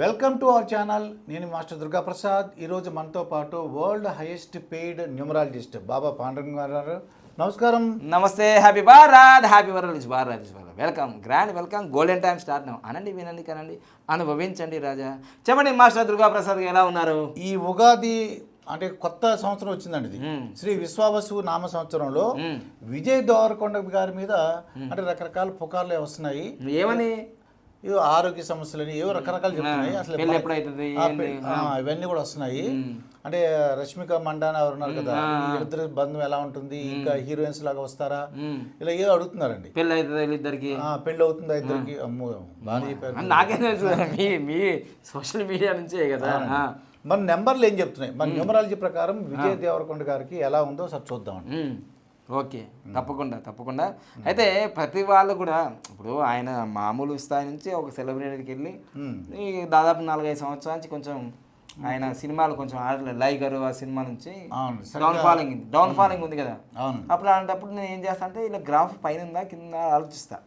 Welcome to our channel. నేను master Durga Prasad. ఈరోజు మనతో పాటు వరల్డ్ హైయెస్ట్ పెయిడ్ న్యూమరాలజిస్ట్ బాబా పాండురంగ గారు. నమస్కారం. నమస్తే. Happy Bharat, happy Bharat. Welcome, grand welcome. Golden time start now. అనండి, వినండి, కనండి, అనుభవించండి రాజా. చెప్పండి మాస్టర్ దుర్గా ప్రసాద్ ఎలా ఉన్నారు? ఈ ఉగాది అంటే కొత్త సంవత్సరం వచ్చిందండి. ఇది శ్రీ విశ్వావసు నామ సంవత్సరంలో విజయ్ దేవరకొండ గారి మీద అంటే రకరకాల పుకార్లు వస్తున్నాయి. ఏమని? ఏవో ఆరోగ్య సమస్యలని ఏవో రకరకాలు చెప్తున్నాయి. అసలు ఇవన్నీ కూడా వస్తున్నాయి. అంటే రష్మిక మండాన ఎవరు ఉన్నారు కదా, ఇద్దరు బంధం ఎలా ఉంటుంది, ఇంకా హీరోయిన్స్ లాగా వస్తారా, ఇలా ఏదో అడుగుతున్నారండి. పెళ్ళి అవుతుంది ఇద్దరికి, పెళ్ళి అవుతుందా ఇద్దరికి? అమ్మో, బాగా చెప్పారు. నాకేం తెలుసు, మీ సోషల్ మీడియా నుంచే కదా. మన నెంబర్లు ఏం చెప్తున్నాయి? మన న్యూమరాలజీ ప్రకారం విజయ్ దేవరకొండ గారికి ఎలా ఉందో సార్ చూద్దామండి. ఓకే, తప్పకుండా. అయితే ప్రతి వాళ్ళు కూడా ఇప్పుడు ఆయన మామూలు స్థాయి నుంచి ఒక సెలబ్రిటీకి వెళ్ళి దాదాపు 4-5 సంవత్సరాల నుంచి కొంచెం ఆయన సినిమాలు కొంచెం ఆడలేదు. లైగర్ ఆ సినిమా నుంచి డౌన్ ఫాలింగ్ ఉంది కదా. అప్పుడు అలాంటప్పుడు నేను ఏం చేస్తా అంటే ఇలా గ్రాఫ్ పైన ఉందా కింద ఆలోచిస్తా.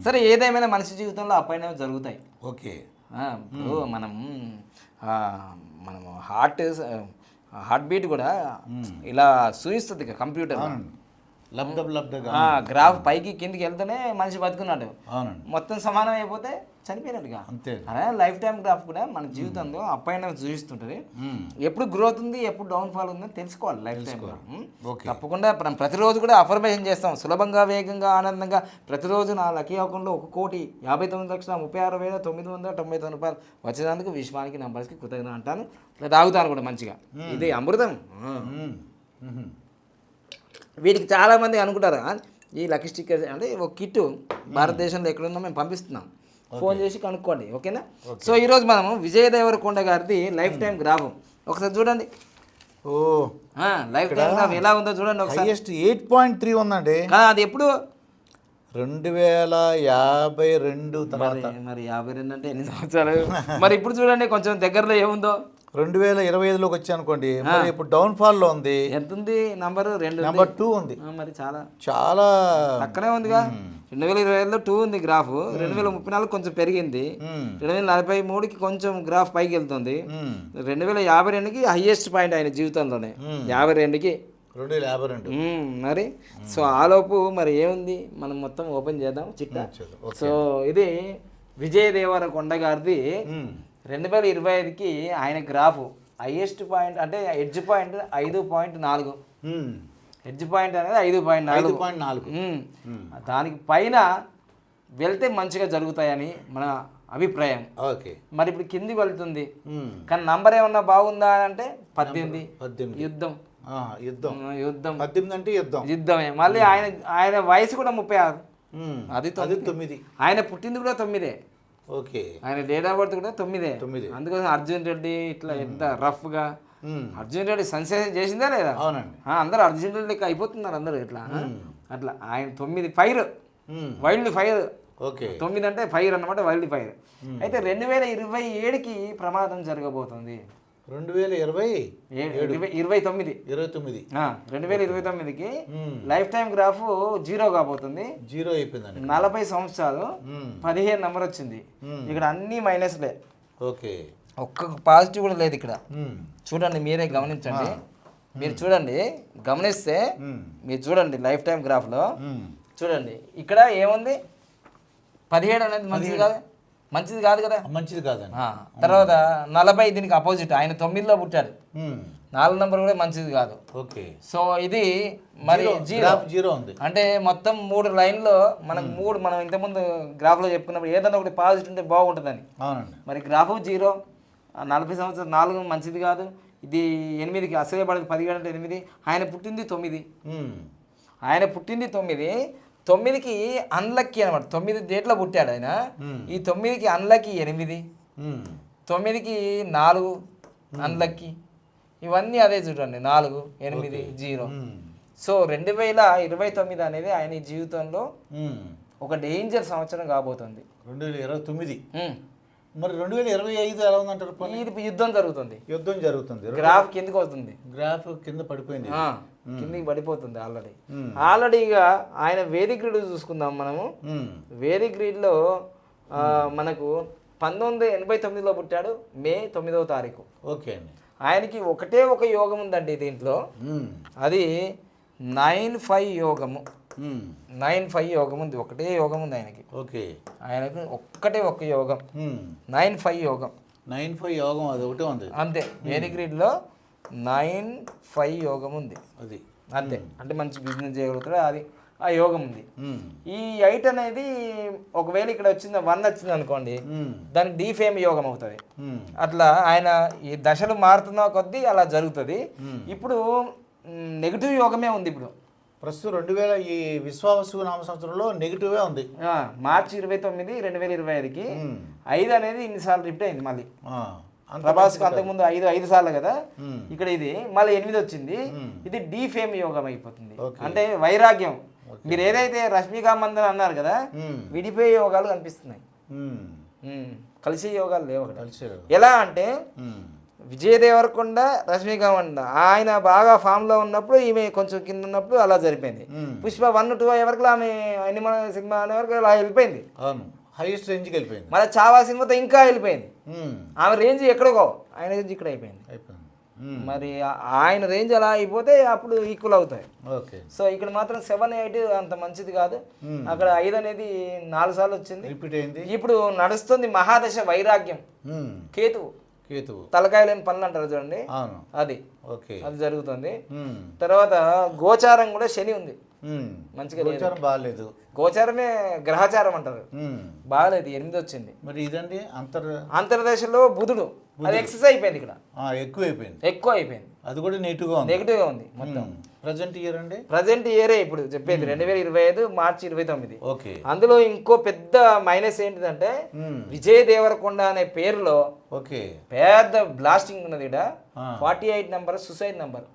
సరే, ఏదేమైనా మనిషి జీవితంలో అప్ అండ్ డౌన్ జరుగుతాయి. ఓకే. ఇప్పుడు మనము హార్ట్ బీట్ కూడా ఇలా చూయిస్తుంది కంప్యూటర్. గ్రాఫ్ పైకి కిందికి వెళ్తేనే మనిషి బతుకున్నాడు. మొత్తం సమానం అయిపోతే చనిపోయినట్టుగా. అదే లైఫ్ టైం గ్రాఫ్ కూడా మన జీవితంలో అప్ అండ్ డౌన్ చూపిస్తుంటది. ఎప్పుడు గ్రోత్ ఉంది, ఎప్పుడు డౌన్ ఫాల్ ఉందని తెలుసుకోవాలి లైఫ్ టైం. తప్పకుండా ప్రతిరోజు కూడా అఫర్మేషన్ చేస్తాం. సులభంగా, వేగంగా, ఆనందంగా ప్రతిరోజు నా లక్కీ అకౌంట్లో 1,59,36,999 రూపాయలు వచ్చేదానికి విశ్వానికి నంబర్స్కి కృతజ్ఞత అంటాను. ఇలా తాగుతాను కూడా మంచిగా. ఇది అమృతం. వీటికి చాలామంది అనుకుంటారు ఈ లక్కీ స్టిక్కర్స్ అంటే ఒక కిట్టు భారతదేశంలో ఎక్కడుందో మేము పంపిస్తున్నాం. ఫోన్ చేసి కనుక్కోండి, ఓకేనా? సో ఈరోజు మనము విజయ్ దేవరకొండ గారిది లైఫ్ టైం గ్రాఫ్ ఒకసారి చూడండి. లైఫ్ టైం గ్రాఫ్ ఎలా ఉందో చూడండి ఒకసారి. 8.3 ఉందండి. అది ఎప్పుడు 2052 తర్వాత. మరి 52 అంటే ఎన్ని సంవత్సరాలు? మరి ఇప్పుడు చూడండి కొంచెం దగ్గరలో ఏముందో. 2025లోకి వచ్చి అనుకోండి. మరి ఇప్పుడు డౌన్ ఫాల్ లో ఉంది. ఎంత ఉంది నంబర్? నెంబర్ 2 ఉంది. మరి చాలా పక్కనే ఉందిగా. 2025లో 2 ఉంది గ్రాఫ్. 2034 కొంచెం పెరిగింది. 2043కి కొంచెం గ్రాఫ్ పైకి వెళ్తుంది. 2052కి హైయెస్ట్ పాయింట్ ఆయన జీవితంలోనే. 52కి 2052. మరి సో ఆలోపు మరి ఏముంది మనం మొత్తం ఓపెన్ చేద్దాం చిట్టా. సో ఇది విజయ్ దేవరకొండ గారిది 2025కి ఆయన గ్రాఫ్ హైయెస్ట్ పాయింట్ అంటే ఎడ్జ్ పాయింట్ 5.4. ఎడ్జ్ పాయింట్ అనేది 5.4. దానికి పైన వెళ్తే మంచిగా జరుగుతాయని మన అభిప్రాయం. ఓకే. మరి ఇప్పుడు కిందికి వెళ్తుంది కానీ నంబర్ ఏమన్నా బాగుందా అంటే 18. యుద్ధం 18 అంటే యుద్ధమే. మళ్ళీ ఆయన వయసు కూడా 36. అది 9. ఆయన పుట్టింది కూడా 9. ఓకే. ఆయన డేట్ ఆఫ్ బర్త్ కూడా 9. అందుకోసం అర్జున్ రెడ్డి ఇట్లా ఎంత రఫ్ గా అర్జున్ రెడ్డి సెన్సేషన్ చేసిందా లేదా? అవునండి. అందరూ అర్జున్ రెడ్డి లెక్క అయిపోతున్నారు అందరూ ఇట్లా అట్లా. ఆయన 9 ఫైర్, వైల్డ్ ఫైర్. ఓకే. 9 అంటే ఫైర్ అన్నమాట, వైల్డ్ ఫైర్. అయితే 2027కి ప్రమాదం జరగబోతుంది. 2029కి లైఫ్ టైం గ్రాఫ్ 0 కాబోతుంది. 0 అయిపోయిందండి. 40 సంవత్సరాలు 15 నెంబర్ వచ్చింది. ఇక్కడ అన్ని మైనస్లే. ఓకే. ఒక్క పాజిటివ్ కూడా లేదు ఇక్కడ. చూడండి, మీరే గమనించండి. మీరు చూడండి, గమనిస్తే మీరు చూడండి లైఫ్ టైం గ్రాఫ్ లో చూడండి. ఇక్కడ ఏముంది? 17 అనేది మంచిది కాదు కదా. మంచిది కాదండి. తర్వాత 40 దీనికి అపోజిట్. ఆయన 9లో పుట్టాడు. 4 నెంబర్ కూడా మంచిది కాదు. ఓకే. సో ఇది మరి 0 ఉంది. అంటే మొత్తం 3 లైన్లో మనకు మనం ఇంతకుముందు గ్రాఫ్లో చెప్పుకున్నప్పుడు ఏదైనా ఒకటి పాజిటివ్ ఉంటే బాగుంటుందని. మరి గ్రాఫ్ 0, 40 సంవత్సరాలు 4 మంచిది కాదు. ఇది 8కి అసలే పడదు. 17 అంటే 8. ఆయన పుట్టింది 9. 9కి అన్లక్కీ అనమాట. 9 డేట్లో పుట్టాడు ఆయన. ఈ 9కి అన్లక్కీ 8, 9కి 4 అన్లక్కీ. ఇవన్నీ అదే చూడండి, 4, 8, 0. సో 2029 అనేది ఆయన జీవితంలో ఒక డేంజర్ సంవత్సరం కాబోతుంది. 2029. మరి 2025 ఎలా ఉందంటారు? ఇది యుద్ధం జరుగుతుంది. గ్రాఫ్ కిందకి వస్తుంది. గ్రాఫ్ కింద పడిపోయింది. కిందికి పడిపోతుంది ఆల్రెడీగా. ఆయన వేదిక్ గ్రిడ్ చూసుకుందాం మనము. వేదిక్ గ్రిడ్ లో మనకు 1989లో పుట్టాడు, మే 9వ తారీఖు. ఓకే అండి. ఆయనకి ఒకటే ఒక యోగం ఉందండి దీంట్లో, అది 9-5 యోగము. 9-5 యోగం ఉంది, ఒకటే యోగం ఉంది ఆయనకి. ఓకే, ఆయనకు ఒక్కటే ఒక యోగం, 9-5 యోగం. 9-5 యోగం అది ఒకటే ఉంది అంతే. వేదిగ్రీడ్లో 9-5 యోగం ఉంది, అది అంతే. అంటే మంచి బిజినెస్ చేయగలుగుతాడు, అది ఆ యోగం ఉంది. ఈ 8 అనేది ఒకవేళ ఇక్కడ వచ్చింది 1 వచ్చింది అనుకోండి, దానికి డీఫేమ్ యోగం అవుతుంది. అట్లా ఆయన ఈ దశలు మారుతున్న కొద్దీ అలా జరుగుతుంది. ఇప్పుడు నెగిటివ్ యోగమే ఉంది. ఇప్పుడు ప్రస్తుతం 2000 ఈ విశ్వావసు నామ సంవత్సరంలో నెగిటివే ఉంది. మార్చి 29, 2025కి 5 అనేది ఇన్నిసార్లు రిపీట్ అయింది మళ్ళీ. ప్రభాస్కి అంతకుముందు 5 సార్లు కదా, ఇక్కడ ఇది మళ్ళీ 8 వచ్చింది. ఇది డీఫేమ్ యోగం అయిపోతుంది, అంటే వైరాగ్యం. మీరు ఏదైతే రష్మికా మందన్ అన్నారు కదా, విడిపోయే యోగాలు కనిపిస్తున్నాయి, కలిసే యోగాలు లేవు అక్కడ. ఎలా అంటే విజయ్ దేవరకొండ, రష్మికా మందన్ ఆయన బాగా ఫామ్లో ఉన్నప్పుడు ఈమె కొంచెం కింద ఉన్నప్పుడు అలా జరిపోయింది. పుష్ప 1-2 వరకు ఆమె అనిమల్ సినిమా అనే వరకు అలా వెళ్ళిపోయింది, హైయెస్ట్ రేంజ్కి వెళ్ళిపోయింది. మళ్ళీ చావా సినిమాతో ఇంకా వెళ్ళిపోయింది. ఆమె రేంజ్ ఎక్కడికో, ఆయన రేంజ్ ఇక్కడ అయిపోయింది. మరి ఆయన రేంజ్ అలా అయిపోతే అప్పుడు ఈక్వల్ అవుతాయి. సో ఇక్కడ మాత్రం 7-8 అంత మంచిది కాదు. అక్కడ 5 అనేది 4 సార్లు వచ్చింది, రిపీట్ అయింది. ఇప్పుడు నడుస్తుంది మహాదశ వైరాగ్యం, కేతువు తలకాయ లేని పనులు అంటారు చూడండి, అది అది జరుగుతుంది. తర్వాత గోచారం కూడా శని ఉంది, మంచిగా బాగాలేదు. గోచారమే గ్రహచారం అంటారు, బాగాలేదు. 8 వచ్చింది. మరి ఇదండి అంతర్దశలో బుధుడు, అది ఎక్సెస్ అయిపోయింది, ఇక్కడ ఎక్కువ అయిపోయింది. అది కూడా నెగిటివ్గా ఉంది మొత్తం. ప్రజెంట్ ఇయర్ అండి, ప్రజెంట్ ఇయరే ఇప్పుడు చెప్పేది 2025 మార్చి 29. అందులో ఇంకో పెద్ద మైనస్ ఏంటిదంటే విజయ్ దేవరకొండ అనే పేరులో పెద్ద బ్లాస్టింగ్ ఉన్నది. ఇక్కడ 48 నెంబర్ సుసైడ్ నెంబర్.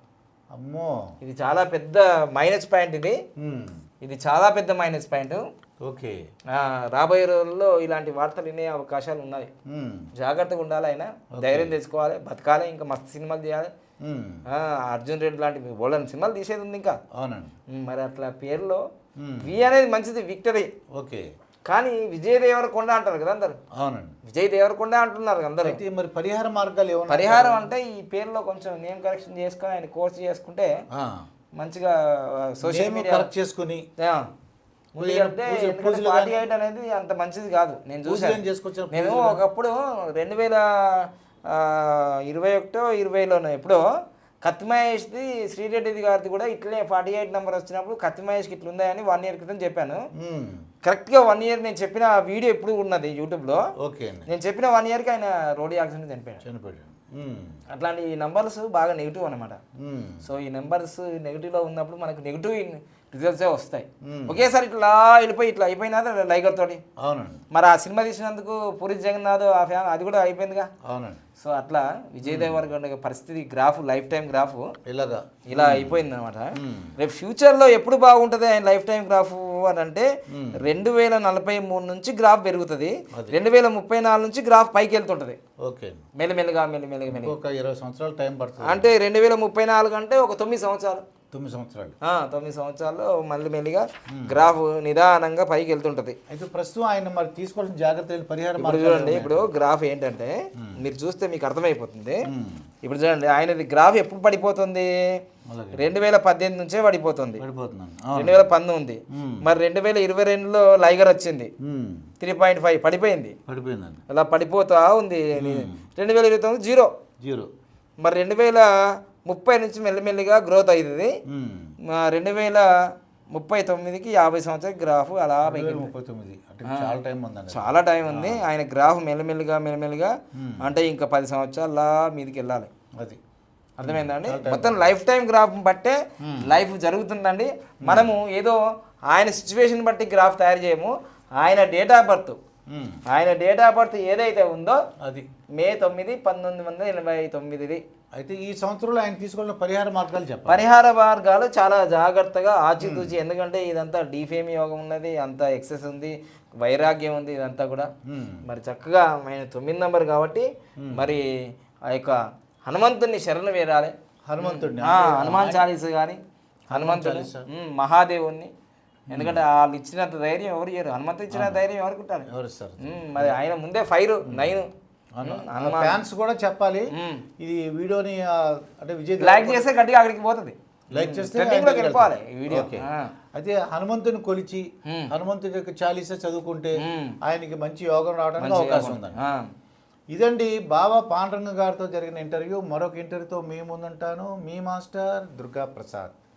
అమ్మో, ఇది చాలా పెద్ద మైనస్ పాయింట్. ఇది చాలా పెద్ద మైనస్ పాయింట్. రాబోయే రోజుల్లో ఇలాంటి వార్తలు వినే అవకాశాలు ఉన్నాయి. జాగ్రత్తగా ఉండాలి, ఆయన ధైర్యం తెచ్చుకోవాలి, బతకాలి, ఇంకా మస్తు సినిమాలు చేయాలి. అర్జున్ రెడ్డి లాంటి బోల్డెన్ సినిమాలు తీసేది ఉంది ఇంకా. మరి అట్లా పేరులో వి అనేది మంచిది, విక్టరీ. కానీ విజయ్ దేవరకొండ అంటారు కదా అందరు, విజయ్ దేవరకొండ అంటున్నారు అందరు. మరి పరిహార మార్గాలు, పరిహారం అంటే ఈ పేరులో కొంచెం నేమ్ కరెక్షన్ చేసుకొని ఆయన కోర్స్ చేసుకుంటే మంచిగా సోషల్ మీడియా చేసుకుని. 48 అనేది అంత మంచిది కాదు. నేను చూసాను, నేను ఒకప్పుడు 2021-20లోనో ఎప్పుడో కత్తి మహేష్ది, శ్రీరెడ్డిది గారిది కూడా ఇట్లనే 48 నెంబర్ వచ్చినప్పుడు కత్తి మహేష్కి ఇట్లా ఉందా అని 1 ఇయర్ క్రితం చెప్పాను. కరెక్ట్గా 1 ఇయర్ నేను చెప్పిన వీడియో ఎప్పుడు ఉన్నది యూట్యూబ్లో. నేను చెప్పిన 1 ఇయర్కి ఆయన రోడ్ యాక్సిడెంట్ చనిపోయాడు. అట్లాంటి నంబర్స్ బాగా నెగిటివ్ అనమాట. సో ఈ నెంబర్స్ నెగిటివ్లో ఉన్నప్పుడు మనకు నెగిటివ్ రిజల్ట్సే వస్తాయి. ఒకేసారి ఇట్లా వెళ్ళిపోయి ఇట్లా అయిపోయినా లైగర్ తోటి. మరి ఆ సినిమా తీసినందుకు పూరి జగన్నాథ్ ఆ ఫ్యామిలీ అది కూడా అయిపోయిందిగా. సో అట్లా విజయ్ దేవరకొండ పరిస్థితి గ్రాఫ్, లైఫ్ టైం గ్రాఫ్ ఇలా అయిపోయింది అనమాట. రేపు ఫ్యూచర్లో ఎప్పుడు బాగుంటుంది ఆయన లైఫ్ టైం గ్రాఫ్ అని అంటే 2043 నుంచి గ్రాఫ్ పెరుగుతుంది, 2034 నుంచి గ్రాఫ్ పైకి వెళ్తుంటది మెల్లిమెల్లిగా 20 సంవత్సరాలు టైం పడుతుంది. అంటే 2034 అంటే ఒక 9 సంవత్సరాలు. 9 సంవత్సరాల్లో మళ్ళీ మెల్లిగా గ్రాఫ్ నిదానంగా పైకి వెళ్తుంటది. అయితే ప్రస్తుతం ఆయన మరి తీసుకోవాల్సిన జాగ్రత్తలు పరిహారం చూడండి. ఇప్పుడు గ్రాఫ్ ఏంటంటే మీరు చూస్తే మీకు అర్థమైపోతుంది. ఇప్పుడు చూడండి ఆయనది గ్రాఫ్ ఎప్పుడు పడిపోతుంది, 2018 నుంచే పడిపోతుంది, 2019. మరి 2022లో లైగర్ వచ్చింది, 3.5 పడిపోయింది. అలా పడిపోతా ఉంది. 2029 జీరో. మరి 2030 నుంచి మెల్లిమెల్లిగా గ్రోత్ అవుతుంది. 2039కి 50 సంవత్సరాల గ్రాఫ్ అలా చాలా టైం ఉంది. ఆయన గ్రాఫ్ మెల్లిమెల్లిగా అంటే ఇంకా 10 సంవత్సరాల మీదకి వెళ్ళాలి. అది అర్థమైందండి. మొత్తం లైఫ్ టైం గ్రాఫ్ బట్టే లైఫ్ జరుగుతుందండి. మనము ఏదో ఆయన సిచ్యువేషన్ బట్టి గ్రాఫ్ తయారు చేయము. ఆయన డేట్ ఆఫ్ బర్త్ ఏదైతే ఉందో అది మే 9, 1989. అయితే ఈ సంవత్సరంలో ఆయన తీసుకున్న పరిహార మార్గాలు చాలా జాగ్రత్తగా ఆచితూచి, ఎందుకంటే ఇదంతా డీఫేమ్ యోగం ఉన్నది, అంత ఎక్సెస్ ఉంది, వైరాగ్యం ఉంది, ఇదంతా కూడా. మరి చక్కగా ఆయన 9 నెంబర్ కాబట్టి మరి ఆ యొక్క హనుమంతుడిని శరణు వేరాలి. హనుమాన్ చాలీస కానీ, హనుమంతుడు, మహాదేవుణ్ణి ఎందుకంటే వాళ్ళు ఇచ్చినంత ధైర్యం ఎవరు చేయరు, హనుమంతు ఇచ్చిన ధైర్యం ఎవరికి ఉంటారు? ఎవరు ఇస్తారు? మరి ఆయన ముందే 9 ఫ్యాన్స్ కూడా చెప్పాలి ఇది వీడియోని అంటే విజయ్ లైక్ చేస్తే గట్టిగా అక్కడికి పోతుంది, లైక్ చేస్తే ట్రెండింగ్లోకి వెళ్ళిపోవాలి ఈ వీడియో. అయితే హనుమంతుని కొలిచి హనుమంతుడి యొక్క చాలీసా చదువుకుంటే ఆయనకి మంచి యోగం రావడానికి అవకాశం ఉందండి. ఇదండి బాబా పాండురంగ గారితో జరిగిన ఇంటర్వ్యూ. మరొక ఇంటర్వ్యూతో మీ ముందుంటాను, మీ మాస్టర్ దుర్గా ప్రసాద్.